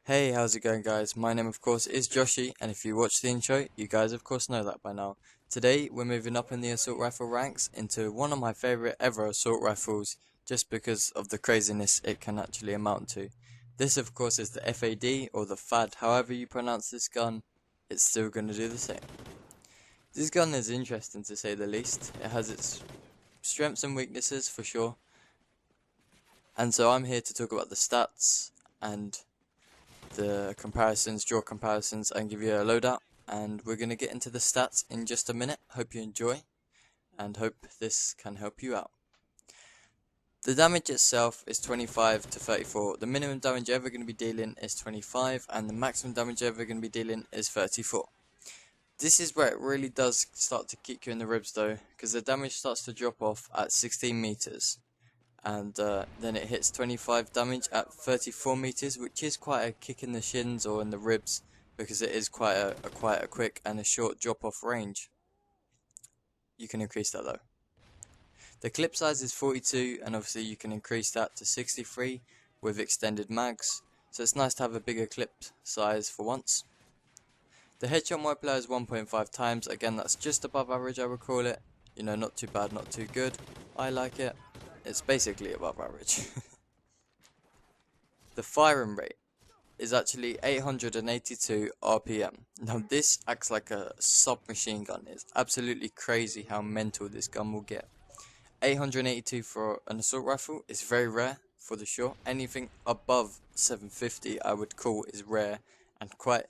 Hey, how's it going guys? My name of course is Joshie, and if you watch the intro, you guys of course know that by now. Today, we're moving up in the assault rifle ranks into one of my favorite ever assault rifles, just because of the craziness it can actually amount to. This of course is the FAD, or the FAD, however you pronounce this gun, it's still going to do the same. This gun is interesting to say the least. It has its strengths and weaknesses for sure, and so I'm here to talk about the stats and the comparisons, draw comparisons, and give you a loadout. And we're going to get into the stats in just a minute. Hope you enjoy, and hope this can help you out. The damage itself is 25 to 34. The minimum damage you're ever going to be dealing is 25, and the maximum damage you're ever going to be dealing is 34. This is where it really does start to kick you in the ribs though, because the damage starts to drop off at 16 meters. And then it hits 25 damage at 34 meters, which is quite a kick in the shins or in the ribs, because it is quite a quick and a short drop off range. You can increase that though. The clip size is 42, and obviously you can increase that to 63 with extended mags, so it's nice to have a bigger clip size for once. The headshot multiplier is 1.5 times, again that's just above average I would call it, you know, not too bad, not too good, I like it. It's basically above average. The firing rate is actually 882 RPM. Now this acts like a submachine gun. It's absolutely crazy how mental this gun will get. 882 for an assault rifle is very rare for the sure. Anything above 750 I would call is rare and quite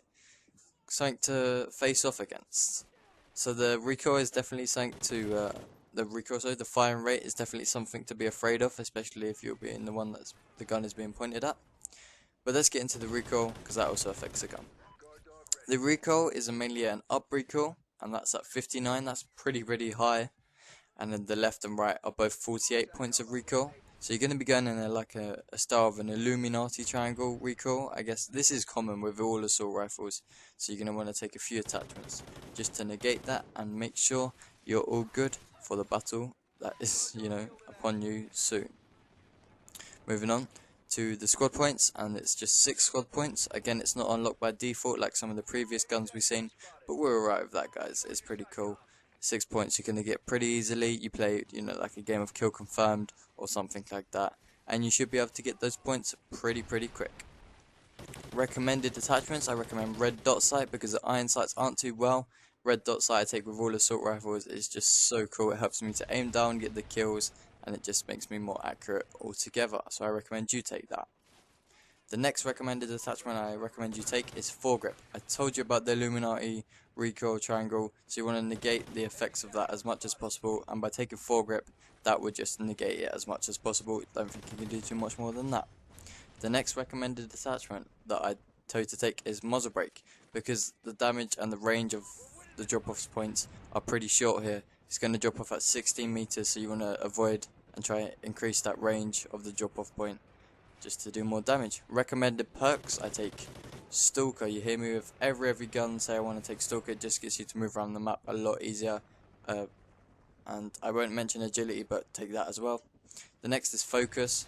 something to face off against. So the recoil is definitely something to the firing rate is definitely something to be afraid of, especially if you're being the one that's the gun is being pointed at. But let's get into the recoil, because that also affects the gun. The recoil is mainly an up recoil, and that's at 59. That's pretty high. And then the left and right are both 48 points of recoil. So you're going to be going in a style of an Illuminati triangle recoil. I guess this is common with all assault rifles, so you're going to want to take a few attachments just to negate that and make sure you're all good for the battle that is, upon you soon. Moving on to the squad points, and it's just 6 squad points. Again, it's not unlocked by default like some of the previous guns we've seen, but we're alright with that, guys. It's pretty cool. 6 points you're going to get pretty easily. You play, like a game of kill confirmed or something like that, and you should be able to get those points pretty quick. Recommended attachments, I recommend red dot sight, because the iron sights aren't too well. Red dot sight I take with all assault rifles is just so cool. It helps me to aim down, get the kills, and it just makes me more accurate altogether, so I recommend you take that. The next recommended attachment I recommend you take is foregrip. I told you about the Illuminati recoil triangle, so you want to negate the effects of that as much as possible, and by taking foregrip, that would just negate it as much as possible. Don't think you can do too much more than that. The next recommended attachment that I tell you to take is muzzle brake, because the damage and the range of the drop-off points are pretty short here. It's going to drop off at 16 meters, so you want to avoid and try and increase that range of the drop-off point just to do more damage. Recommended perks, I take Stalker. You hear me with every gun say I want to take Stalker. It just gets you to move around the map a lot easier. And I won't mention agility, but take that as well. The next is focus.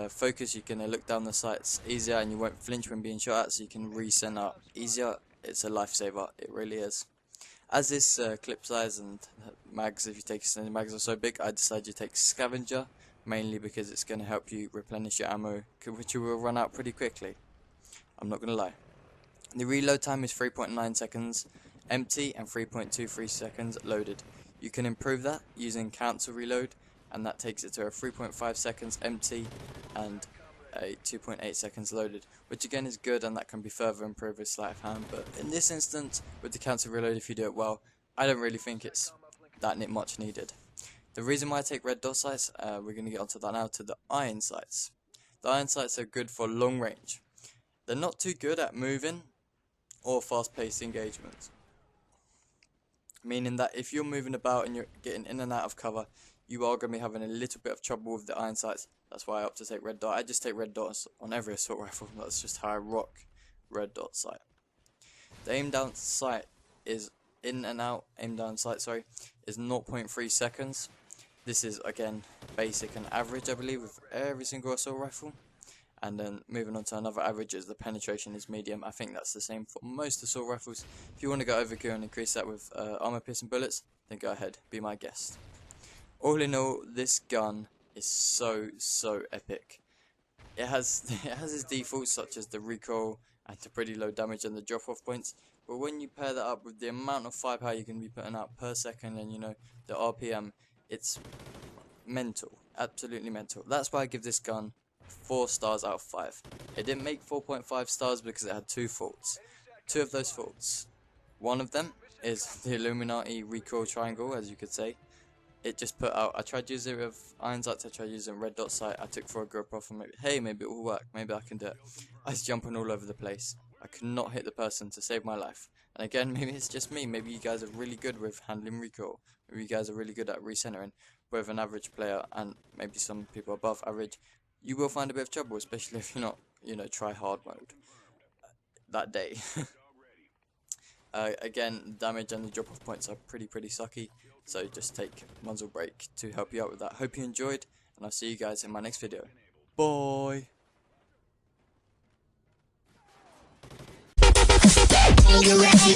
Focus, you can look down the sights easier and you won't flinch when being shot at, so you can recenter easier. It's a lifesaver, it really is. As this clip size and mags, if you take extended mags, are so big, I decided to take Scavenger, mainly because it's going to help you replenish your ammo, which you will run out pretty quickly. I'm not going to lie. The reload time is 3.9 seconds empty and 3.23 seconds loaded. You can improve that using cancel reload, and that takes it to a 3.5 seconds empty and a 2.8 seconds loaded, which again is good, and that can be further improved with sleight of hand. But in this instance, with the cancel reload, if you do it well, I don't really think it's that much needed. The reason why I take red dot sights, we're going to get onto that now, to the iron sights. The iron sights are good for long range. They're not too good at moving or fast-paced engagements, meaning that if you're moving about and you're getting in and out of cover, you are going to be having a little bit of trouble with the iron sights. That's why I opt to take red dot. I just take red dots on every assault rifle. That's just how I rock red dot sight. The aim down sight is in and out. Aim down sight, sorry, is 0.3 seconds. This is again basic and average, I believe, with every single assault rifle. And then moving on to another average is the penetration is medium. I think that's the same for most assault rifles. If you want to go overkill and increase that with armor piercing bullets, then go ahead, be my guest. All in all, this gun is so epic. It has its defaults such as the recoil and the pretty low damage and the drop off points, but when you pair that up with the amount of firepower you can be putting out per second and the RPM, it's mental, absolutely mental. That's why I give this gun 4 stars out of 5. It didn't make 4.5 stars because it had 2 faults. 2 of those faults. One of them is the Illuminati recoil triangle, as you could say. It just put out, I tried using it with iron sights, I tried using red dot sight, I took for a GoPro and maybe it will work, maybe I can do it. I was jumping all over the place. I could not hit the person to save my life. And again, maybe it's just me, maybe you guys are really good with handling recoil, maybe you guys are really good at recentering. With an average player, and maybe some people above average, you will find a bit of trouble, especially if you're not, try hard mode that day. Again, damage and the drop off points are pretty sucky, so just take muzzle brake to help you out with that. Hope you enjoyed, and I'll see you guys in my next video. Bye! Are you ready?